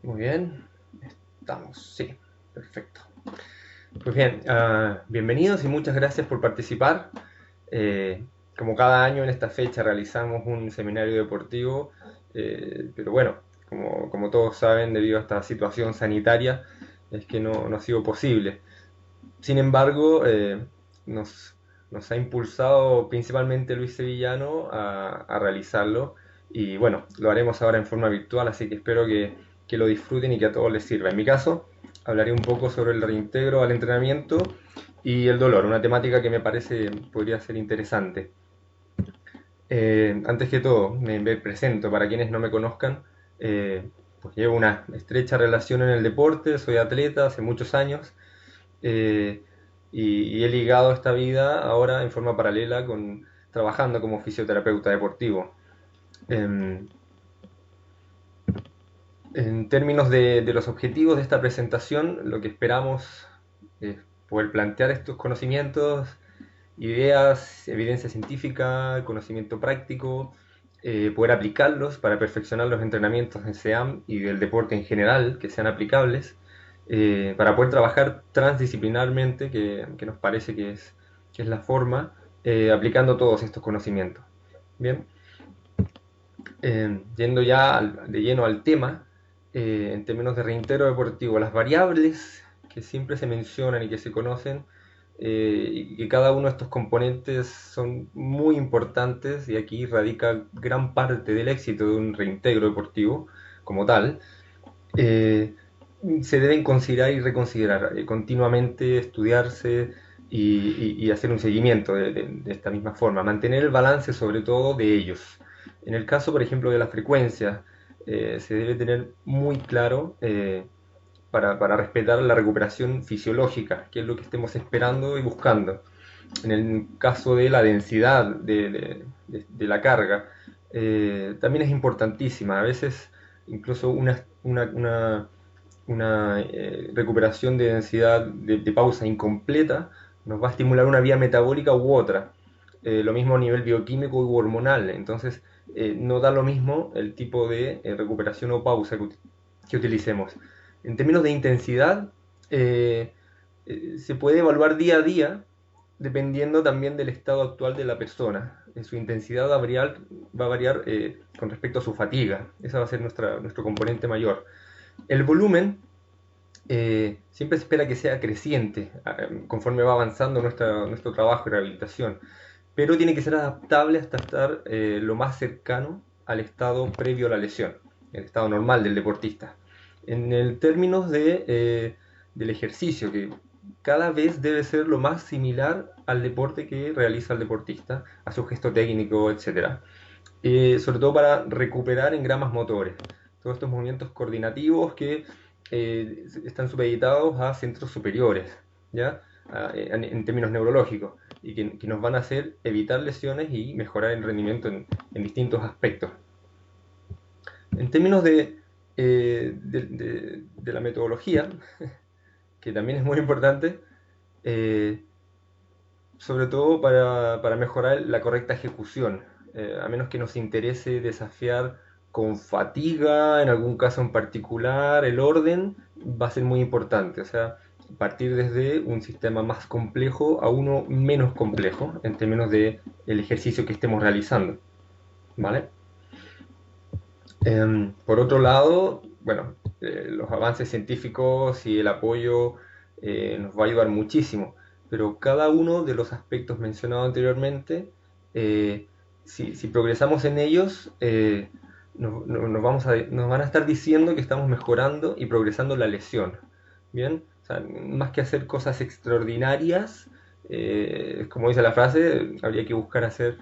Muy bien, estamos, sí, perfecto. Pues bien, bienvenidos y muchas gracias por participar. Eh, Como cada año en esta fecha realizamos un seminario deportivo, pero bueno, como todos saben, debido a esta situación sanitaria, es que no ha sido posible. Sin embargo, nos, nos ha impulsado principalmente Luis Sevillano a realizarlo y bueno, lo haremos ahora en forma virtual, así que espero que lo disfruten y que a todos les sirva. En mi caso, hablaré un poco sobre el reintegro al entrenamiento y el dolor, una temática que me parece podría ser interesante. Antes que todo, me presento para quienes no me conozcan. Pues llevo una estrecha relación en el deporte, soy atleta hace muchos años, eh, y he ligado esta vida ahora en forma paralela con trabajando como fisioterapeuta deportivo. En, en términos de los objetivos de esta presentación, lo que esperamos es poder plantear estos conocimientos, ideas, evidencia científica, conocimiento práctico, poder aplicarlos para perfeccionar los entrenamientos en SEAM y del deporte en general, que sean aplicables, para poder trabajar transdisciplinarmente, que nos parece que es la forma, aplicando todos estos conocimientos. Bien, yendo ya de lleno al tema, en términos de reintegro deportivo, las variables que siempre se mencionan y que se conocen, y que cada uno de estos componentes son muy importantes y aquí radica gran parte del éxito de un reintegro deportivo como tal, eh, se deben considerar y reconsiderar, continuamente estudiarse y hacer un seguimiento de esta misma forma, mantener el balance sobre todo de ellos. En el caso, por ejemplo, de la frecuencia, se debe tener muy claro, para respetar la recuperación fisiológica, que es lo que estemos esperando y buscando. En el caso de la densidad de la carga, también es importantísima. A veces incluso una recuperación de densidad de pausa incompleta nos va a estimular una vía metabólica u otra. Lo mismo a nivel bioquímico y hormonal. Entonces, no da lo mismo el tipo de recuperación o pausa que utilicemos. En términos de intensidad, eh, se puede evaluar día a día dependiendo también del estado actual de la persona. Su intensidad va a variar con respecto a su fatiga. Esa va a ser nuestro componente mayor. El volumen siempre se espera que sea creciente conforme va avanzando nuestro trabajo y rehabilitación, pero tiene que ser adaptable hasta estar lo más cercano al estado previo a la lesión, el estado normal del deportista. En el términos del ejercicio, que cada vez debe ser lo más similar al deporte que realiza el deportista, a su gesto técnico, etcétera, sobre todo para recuperar engramas motores, todos estos movimientos coordinativos que están supeditados a centros superiores, ¿ya? En términos neurológicos, y que nos van a hacer evitar lesiones y mejorar el rendimiento en distintos aspectos. En términos de la metodología, que también es muy importante, eh, sobre todo para mejorar la correcta ejecución, a menos que nos interese desafiar con fatiga, en algún caso en particular, el orden va a ser muy importante, o sea, partir desde un sistema más complejo a uno menos complejo en términos de el ejercicio que estemos realizando, ¿vale? Por otro lado, bueno, los avances científicos y el apoyo nos va a ayudar muchísimo, pero cada uno de los aspectos mencionados anteriormente, eh, si progresamos en ellos, nos van a estar diciendo que estamos mejorando y progresando la lesión. Bien, o sea, más que hacer cosas extraordinarias, como dice la frase, habría que buscar hacer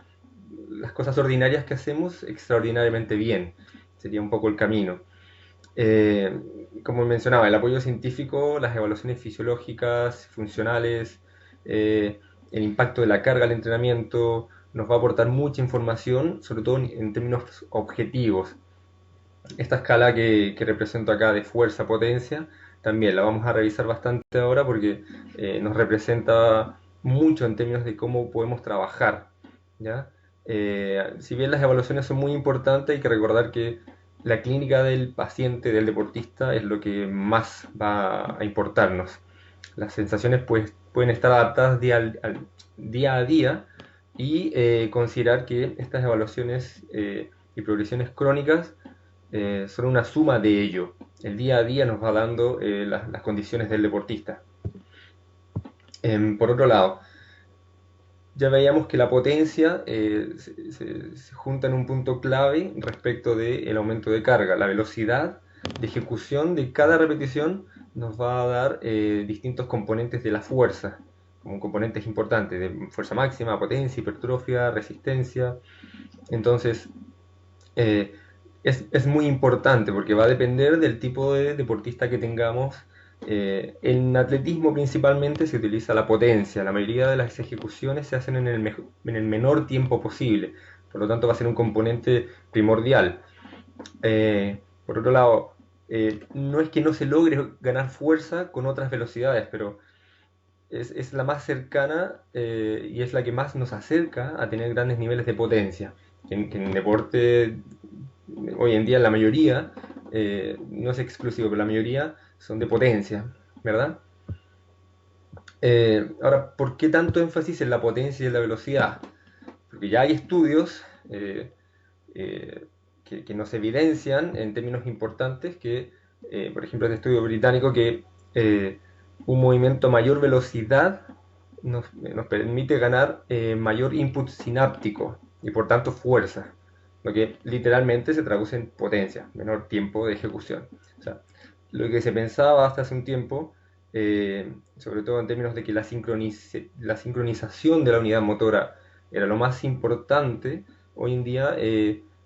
las cosas ordinarias que hacemos extraordinariamente bien. Sería un poco el camino. Eh, Como mencionaba, el apoyo científico, las evaluaciones fisiológicas, funcionales, eh, el impacto de la carga al entrenamiento, nos va a aportar mucha información, sobre todo en términos objetivos. Esta escala que represento acá de fuerza-potencia, también la vamos a revisar bastante ahora porque nos representa mucho en términos de cómo podemos trabajar, ¿ya? Si bien las evaluaciones son muy importantes, hay que recordar que la clínica del paciente, del deportista, es lo que más va a importarnos. Las sensaciones pues, pueden estar adaptadas día a día y considerar que estas evaluaciones y progresiones crónicas son una suma de ello. El día a día nos va dando las condiciones del deportista. Por otro lado, ya veíamos que la potencia se junta en un punto clave respecto del aumento de carga. La velocidad de ejecución de cada repetición nos va a dar distintos componentes de la fuerza, como componentes importantes de fuerza máxima, potencia, hipertrofia, resistencia. Entonces, eh, es muy importante porque va a depender del tipo de deportista que tengamos. En atletismo principalmente se utiliza la potencia, la mayoría de las ejecuciones se hacen en el menor tiempo posible, por lo tanto va a ser un componente primordial. Por otro lado, no es que no se logre ganar fuerza con otras velocidades, pero es la más cercana y es la que más nos acerca a tener grandes niveles de potencia. Que en deporte, hoy en día la mayoría, no es exclusivo, pero la mayoría son de potencia, ¿verdad? Ahora, ¿por qué tanto énfasis en la potencia y en la velocidad? Porque ya hay estudios eh, que nos evidencian en términos importantes que, por ejemplo, este estudio británico, que un movimiento a mayor velocidad nos permite ganar mayor input sináptico y por tanto fuerza, lo que literalmente se traduce en potencia, menor tiempo de ejecución. O sea, lo que se pensaba hasta hace un tiempo, sobre todo en términos de que la sincronización de la unidad motora era lo más importante, hoy en día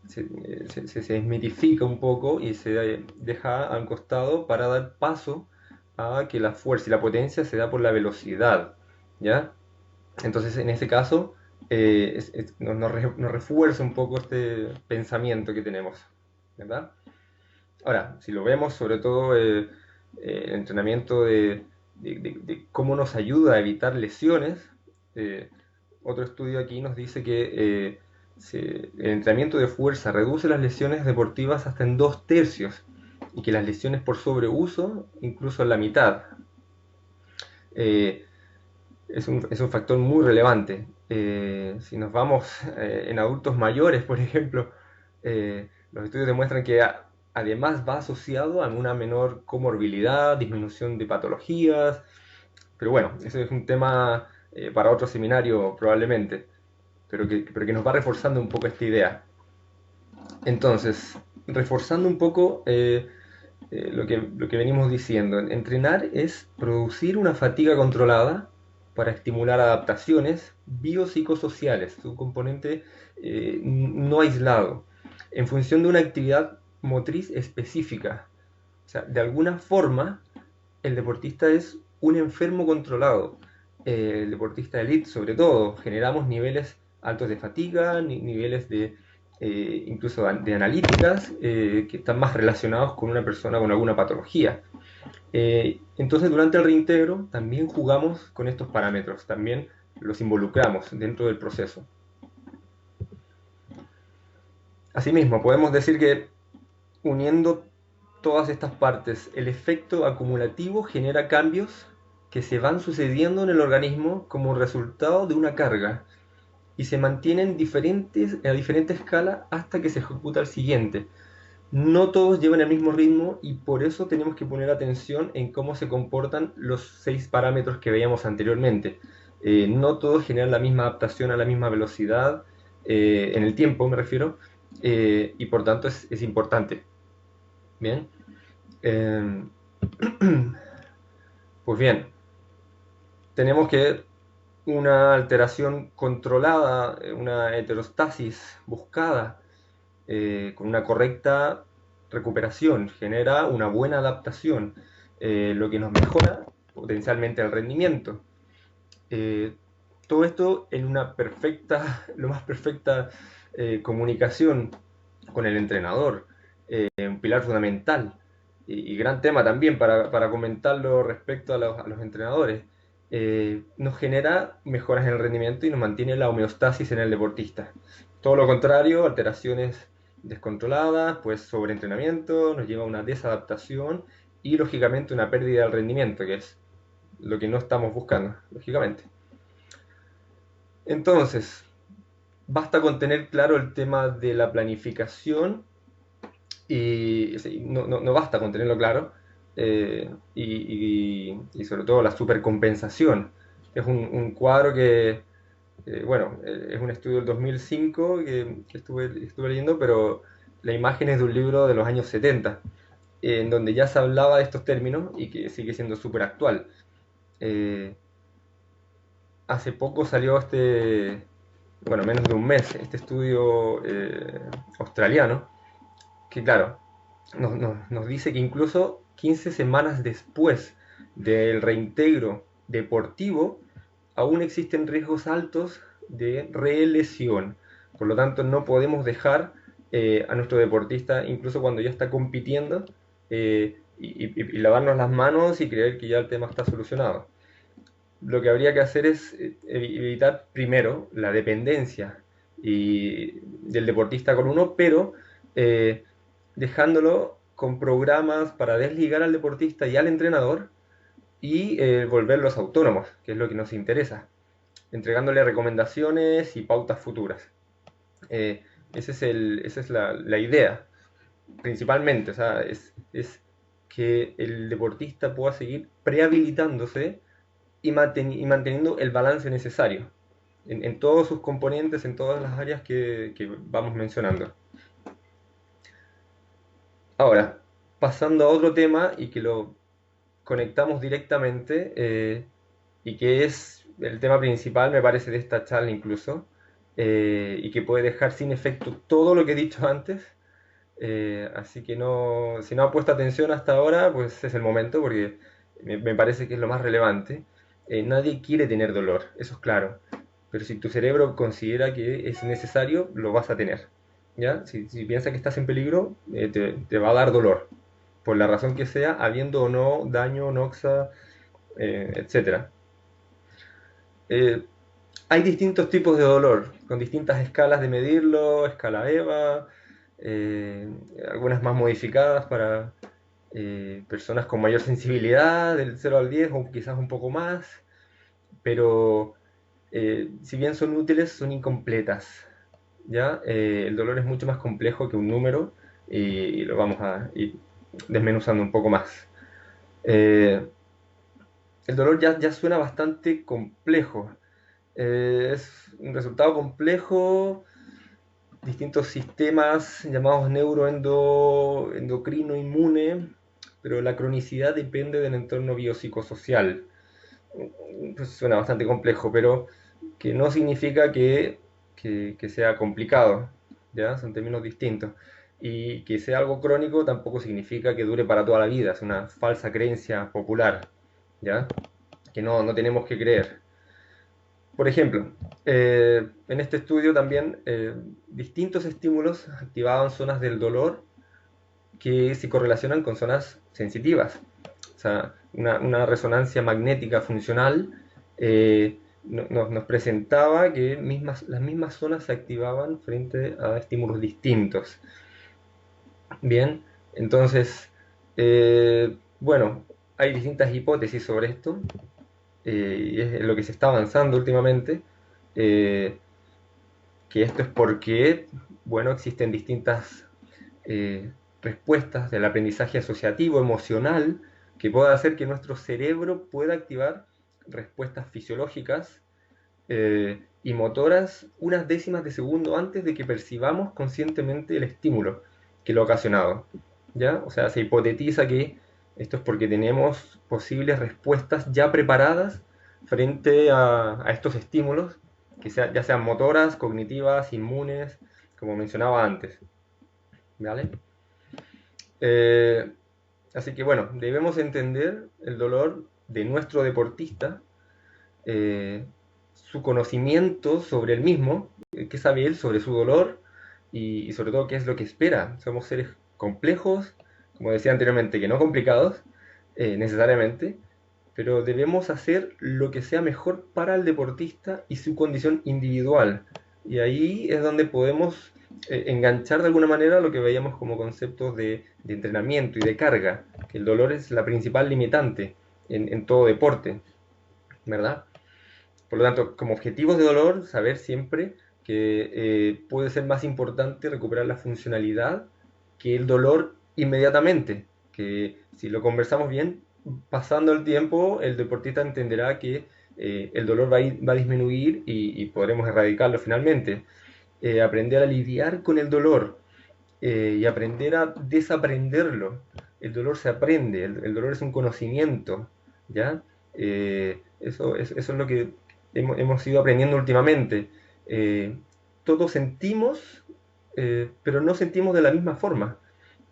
se desmitifica un poco y se deja al costado para dar paso a que la fuerza y la potencia se da por la velocidad, ¿ya? Entonces, en este caso, nos refuerza un poco este pensamiento que tenemos, ¿verdad? Ahora, si lo vemos, sobre todo el entrenamiento de cómo nos ayuda a evitar lesiones, eh, otro estudio aquí nos dice que el entrenamiento de fuerza reduce las lesiones deportivas hasta en 2/3 y que las lesiones por sobreuso incluso en la mitad. Eh, es un factor muy relevante. Si nos vamos en adultos mayores, por ejemplo, los estudios demuestran que además va asociado a una menor comorbilidad, disminución de patologías, pero bueno, ese es un tema para otro seminario probablemente, pero que nos va reforzando un poco esta idea. Entonces, reforzando un poco lo que venimos diciendo, entrenar es producir una fatiga controlada para estimular adaptaciones biopsicosociales, un componente no aislado, en función de una actividad motriz específica. O sea, de alguna forma, el deportista es un enfermo controlado. El deportista de elite, sobre todo, generamos niveles altos de fatiga, niveles de incluso de analíticas que están más relacionados con una persona con alguna patología. Entonces, durante el reintegro también jugamos con estos parámetros, también los involucramos dentro del proceso. Asimismo, podemos decir que uniendo todas estas partes, el efecto acumulativo genera cambios que se van sucediendo en el organismo como resultado de una carga y se mantienen a diferente escala hasta que se ejecuta el siguiente. No todos llevan el mismo ritmo y por eso tenemos que poner atención en cómo se comportan los 6 parámetros que veíamos anteriormente. No todos generan la misma adaptación a la misma velocidad, en el tiempo me refiero, y por tanto es importante. Bien. Eh, pues bien, tenemos que una alteración controlada, una heterostasis buscada, con una correcta recuperación, genera una buena adaptación, lo que nos mejora potencialmente el rendimiento. Eh, Todo esto en una perfecta, lo más perfecta comunicación con el entrenador, un pilar fundamental y gran tema también para comentarlo respecto a los entrenadores. nos genera mejoras en el rendimiento y nos mantiene la homeostasis en el deportista. Todo lo contrario, alteraciones descontroladas, pues sobreentrenamiento, nos lleva a una desadaptación y lógicamente una pérdida del rendimiento, que es lo que no estamos buscando, lógicamente. Entonces, basta con tener claro el tema de la planificación y sí, no basta con tenerlo claro, y sobre todo la supercompensación. Es un cuadro que, bueno, es un estudio del 2005 que estuve leyendo, pero la imagen es de un libro de los años 70, en donde ya se hablaba de estos términos y que sigue siendo súper actual. Eh, Hace poco salió bueno, menos de un mes, este estudio australiano, que claro, nos dice que incluso 15 semanas después del reintegro deportivo, aún existen riesgos altos de relesión. Por lo tanto, no podemos dejar a nuestro deportista, incluso cuando ya está compitiendo, y lavarnos las manos y creer que ya el tema está solucionado. Lo que habría que hacer es evitar primero la dependencia del deportista con uno, pero eh, dejándolo con programas para desligar al deportista y al entrenador y volverlos autónomos, que es lo que nos interesa, entregándole recomendaciones y pautas futuras. Esa es la idea, principalmente, o sea, es que el deportista pueda seguir prehabilitándose y manteniendo el balance necesario en todos sus componentes, en todas las áreas que vamos mencionando. Ahora, pasando a otro tema y que lo conectamos directamente, y que es el tema principal, me parece, de esta charla incluso, y que puede dejar sin efecto todo lo que he dicho antes. Así que no, si no ha puesto atención hasta ahora, pues es el momento porque me parece que es lo más relevante. Nadie quiere tener dolor, eso es claro. Pero si tu cerebro considera que es necesario, lo vas a tener. ¿Ya? Si piensas que estás en peligro, te va a dar dolor. Por la razón que sea, habiendo o no daño, noxa, etcétera. Eh, Hay distintos tipos de dolor, con distintas escalas de medirlo, escala EVA, eh, algunas más modificadas para personas con mayor sensibilidad, del 0 al 10 o quizás un poco más, pero si bien son útiles, son incompletas. ¿Ya? El dolor es mucho más complejo que un número y lo vamos a ir desmenuzando un poco más. Eh, el dolor ya suena bastante complejo. Es un resultado complejo, distintos sistemas llamados endocrino inmune, pero la cronicidad depende del entorno biopsicosocial. Pues suena bastante complejo, pero que no significa que sea complicado, ¿ya? Son términos distintos. Y que sea algo crónico tampoco significa que dure para toda la vida, es una falsa creencia popular, ¿ya? Que no tenemos que creer. Por ejemplo, en este estudio también distintos estímulos activaban zonas del dolor que se correlacionan con zonas sensitivas. O sea, una resonancia magnética funcional nos presentaba que las mismas zonas se activaban frente a estímulos distintos. Bien, entonces, bueno, hay distintas hipótesis sobre esto, y es lo que se está avanzando últimamente, eh, que esto es porque, bueno, existen distintas respuestas del aprendizaje asociativo, emocional, que pueda hacer que nuestro cerebro pueda activar respuestas fisiológicas y motoras unas décimas de segundo antes de que percibamos conscientemente el estímulo que lo ha ocasionado. ¿Ya? O sea, se hipotetiza que esto es porque tenemos posibles respuestas ya preparadas frente a estos estímulos, ya sean motoras, cognitivas, inmunes, como mencionaba antes. ¿Vale? Eh, Así que bueno, debemos entender el dolor de nuestro deportista, eh, su conocimiento sobre el mismo, qué sabe él sobre su dolor y sobre todo qué es lo que espera. Somos seres complejos, como decía anteriormente, que no complicados necesariamente, pero debemos hacer lo que sea mejor para el deportista y su condición individual. Y ahí es donde podemos enganchar de alguna manera lo que veíamos como conceptos de entrenamiento y de carga, que el dolor es la principal limitante en todo deporte, ¿verdad? Por lo tanto, como objetivos de dolor, saber siempre que puede ser más importante recuperar la funcionalidad que el dolor inmediatamente. Que si lo conversamos bien, pasando el tiempo, el deportista entenderá que el dolor va a disminuir y podremos erradicarlo finalmente. Aprender a lidiar con el dolor y aprender a desaprenderlo. El dolor se aprende, el dolor es un conocimiento, ¿ya? Eso es lo que hemos ido aprendiendo últimamente. Eh, Todos sentimos, pero no sentimos de la misma forma.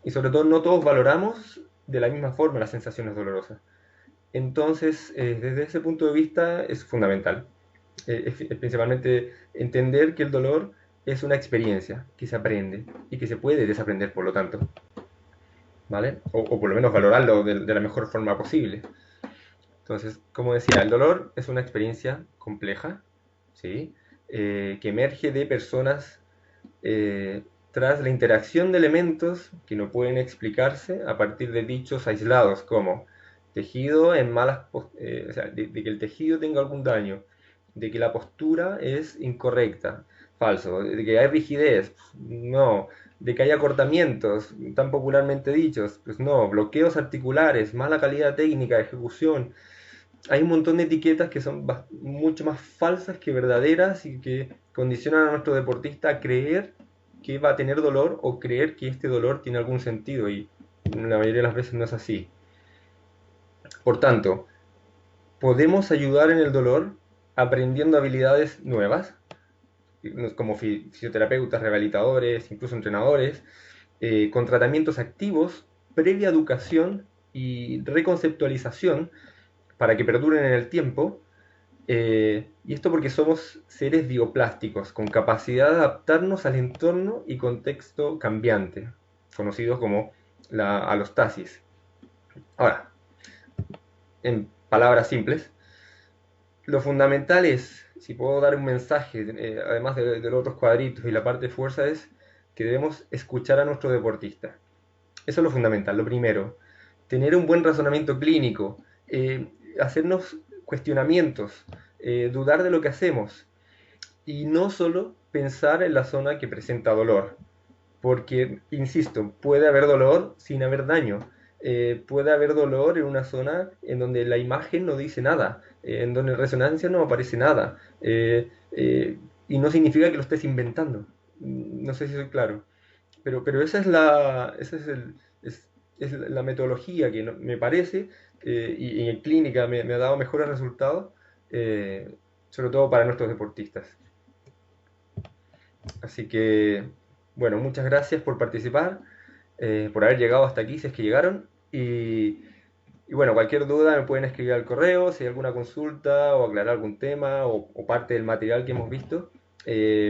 Y sobre todo no todos valoramos de la misma forma las sensaciones dolorosas. Entonces, desde ese punto de vista es fundamental. Es principalmente entender que el dolor es una experiencia que se aprende y que se puede desaprender, por lo tanto, ¿vale? O por lo menos valorarlo de la mejor forma posible. Entonces, como decía, el dolor es una experiencia compleja, ¿sí? Que emerge de personas tras la interacción de elementos que no pueden explicarse a partir de dichos aislados, como tejido en malas, o sea, de que el tejido tenga algún daño, de que la postura es incorrecta, falso, de que hay rigidez, no, de que hay acortamientos, tan popularmente dichos, pues no, bloqueos articulares, mala calidad técnica de ejecución. Hay un montón de etiquetas que son mucho más falsas que verdaderas y que condicionan a nuestro deportista a creer que va a tener dolor o creer que este dolor tiene algún sentido y la mayoría de las veces no es así. Por tanto, podemos ayudar en el dolor aprendiendo habilidades nuevas, como fisioterapeutas, rehabilitadores, incluso entrenadores, con tratamientos activos, previa educación y reconceptualización para que perduren en el tiempo. Y esto porque somos seres bioplásticos, con capacidad de adaptarnos al entorno y contexto cambiante, conocidos como la alostasis. Ahora, en palabras simples, lo fundamental es, si puedo dar un mensaje, además de los otros cuadritos y la parte de fuerza, es que debemos escuchar a nuestro deportista. Eso es lo fundamental, lo primero. Tener un buen razonamiento clínico, hacernos cuestionamientos, dudar de lo que hacemos y no solo pensar en la zona que presenta dolor. Porque, insisto, puede haber dolor sin haber daño. Puede haber dolor en una zona en donde la imagen no dice nada, en donde en resonancia no aparece nada. Y no significa que lo estés inventando. No sé si soy claro. Pero esa es la metodología que me parece, y en clínica me ha dado mejores resultados, sobre todo para nuestros deportistas. Así que, bueno, muchas gracias por participar, por haber llegado hasta aquí, si es que llegaron. Y bueno, cualquier duda me pueden escribir al correo, si hay alguna consulta o aclarar algún tema o parte del material que hemos visto,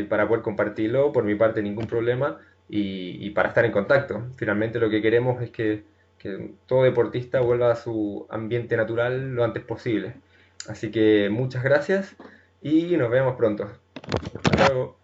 para poder compartirlo. Por mi parte, ningún problema y para estar en contacto. Finalmente lo que queremos es que todo deportista vuelva a su ambiente natural lo antes posible. Así que muchas gracias y nos vemos pronto. Hasta luego.